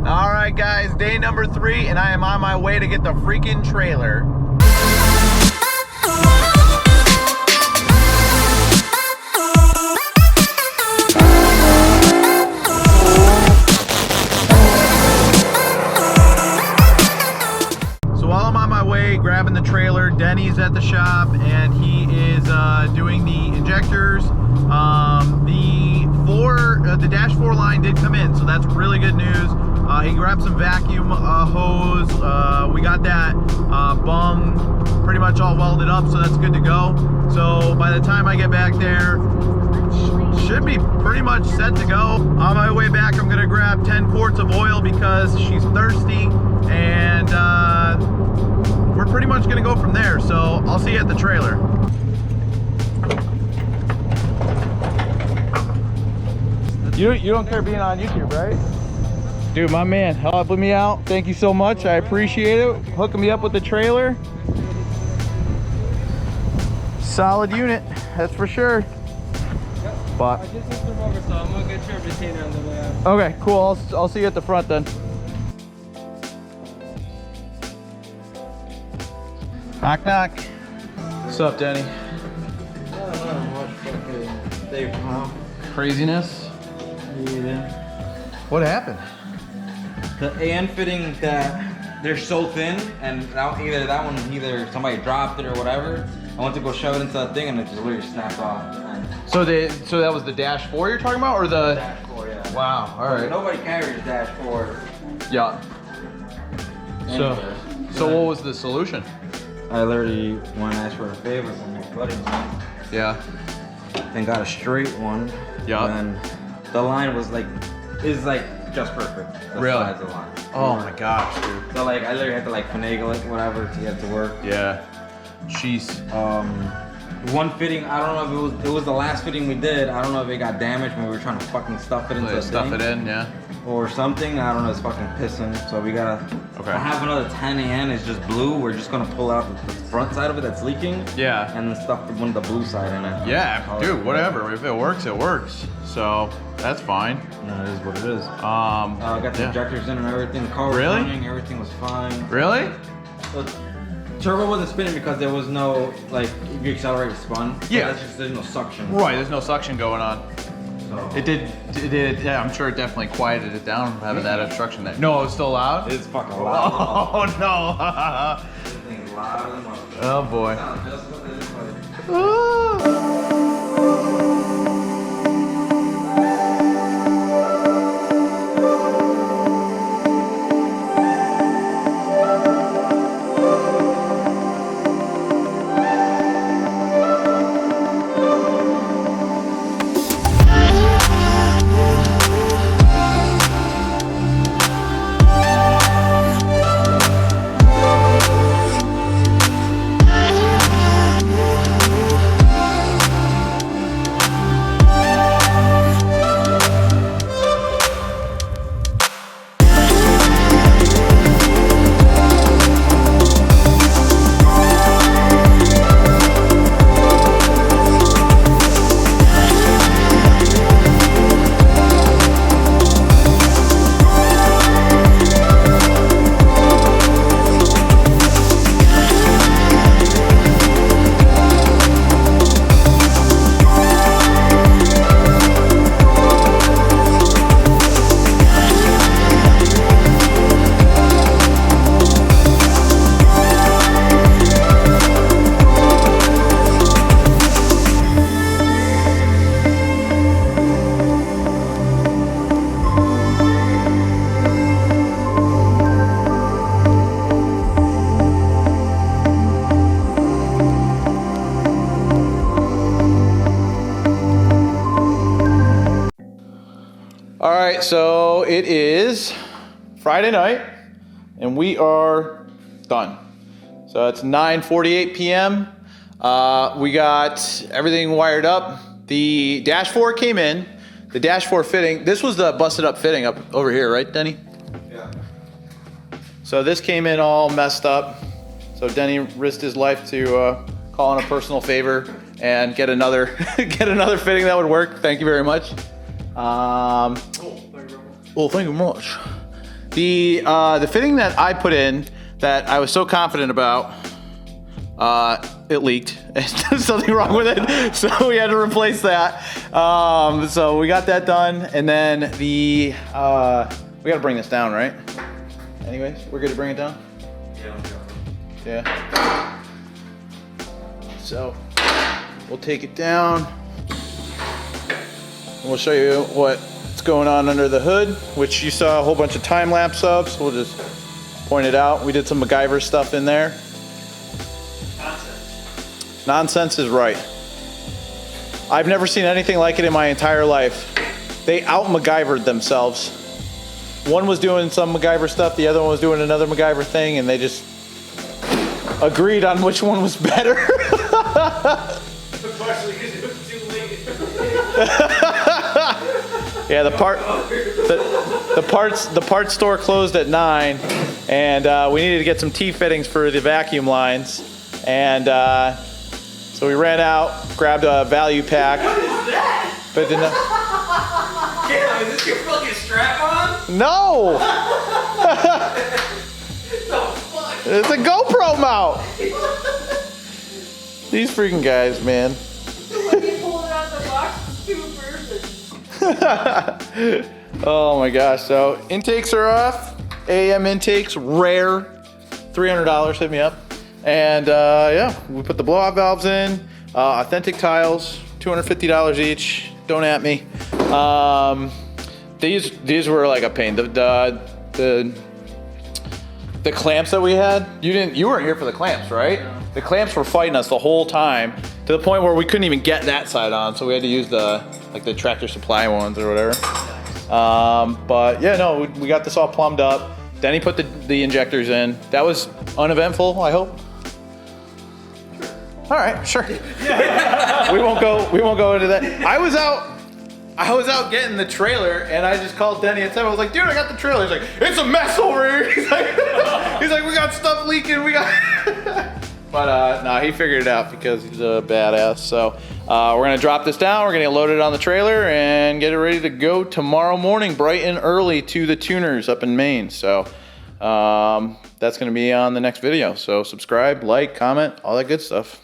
All right, guys, day number 3, and I am on my way to get the freaking trailer. So while I'm on my way, grabbing the trailer, Denny's at the shop, and he is doing the injectors. The Dash 4 line did come in, so that's really good news. He grabbed some vacuum hose. We got that bung pretty much all welded up, so that's good to go. So by the time I get back there, should be pretty much set to go. On my way back, I'm gonna grab 10 quarts of oil because she's thirsty, and we're pretty much gonna go from there. So I'll see you at the trailer. You don't care being on YouTube, right? Dude, my man, helping me out. Thank you so much. I appreciate it. Hooking me up with the trailer. Solid unit, that's for sure. Yep. But I just sent them over, so I'm gonna get your retainer on the way out. okay, cool. I'll see you at the front then. Knock, knock. What's up, Denny? Not much fucking Dave, huh? Craziness. Yeah. What happened? The AN fitting, that they're so thin, and either somebody dropped it or whatever. I went to go shove it into that thing, and it just literally snapped off. And So that was the Dash 4 you're talking about, or the? Dash 4, yeah. Wow. All right. Nobody carries Dash 4. Yeah. So Anyways, what was the solution? I literally went and asked for a favor from my buddy, Yeah. and got a straight one. Yeah. And the line was just perfect. The Really? size of the line. Oh my gosh, dude. So I literally had to finagle it, whatever, to get it to work. Yeah. Jeez. One fitting, I don't know if it was the last fitting we did. I don't know if it got damaged when we were trying to fucking stuff it into the Stuff thing it in, yeah. or something. I don't know. It's fucking pissing. So we gotta. Okay. I have another 10 AN. It's just blue. We're just gonna pull out the front side of it that's leaking. Yeah. And then stuff one of the blue side in it. Yeah, dude. Whatever. If it works, it works. So that's fine. No, it is what it is. I got the Yeah. injectors in and everything. The car was Really? running. Everything was fine. Really? So, turbo wasn't spinning because there was no if you accelerate, it spun. So Yeah. that's just, there's no suction. Right. There's no suction going on. So It did. Yeah, I'm sure it definitely quieted it down having that obstruction there. No, it was still loud. it's fucking loud. Oh no. Everything's loud as a motherfucker. Oh boy. Sounds just what it is, but- All right, so it is Friday night, and we are done. So it's 9:48 p.m. We got everything wired up. The Dash 4 came in. The Dash 4 fitting, this was the busted up fitting up over here, right, Denny? Yeah. So this came in all messed up. So Denny risked his life to call in a personal favor and get another get another fitting that would work. Thank you very much. Well, thank you very much. The fitting that I put in that I was so confident about, it leaked. There's something wrong with it, so we had to replace that. So we got that done, and then we gotta bring this down, right? Anyways, we're good to bring it down? Yeah. So we'll take it down. And we'll show you what's going on under the hood, which you saw a whole bunch of time lapse of, so we'll just point it out. We did some MacGyver stuff in there. Nonsense. Nonsense is right. I've never seen anything like it in my entire life. They out MacGyvered themselves. One was doing some MacGyver stuff, the other one was doing another MacGyver thing, and they just agreed on which one was better. Yeah, the parts store closed at 9, and we needed to get some T-fittings for the vacuum lines, and so we ran out, grabbed a value pack. What is that? But didn't. Damn, is this your fucking strap on? No. The fuck? It's a GoPro mount. These freaking guys, man. When you pull it out of the box, it's too perfect. Oh my gosh, so intakes are off. AM intakes, rare. $300 hit me up. And yeah, we put the blow-off valves in. Authentic tiles, $250 each. Don't at me. These were like a pain. The clamps that we had, you weren't here for the clamps, right? No. The clamps were fighting us the whole time to the point where we couldn't even get that side on, so we had to use the Tractor Supply ones or whatever. But yeah, no, we got this all plumbed up. Then he put the injectors in. That was uneventful, I hope. All right, sure. we won't go into that. I was out getting the trailer, and I just called Denny and said, I was like, dude, I got the trailer. He's like, it's a mess over here. He's like, we got stuff leaking. But no, he figured it out because he's a badass. So we're gonna drop this down. We're gonna load it on the trailer and get it ready to go tomorrow morning, bright and early, to the tuners up in Maine. So that's gonna be on the next video. So subscribe, like, comment, all that good stuff.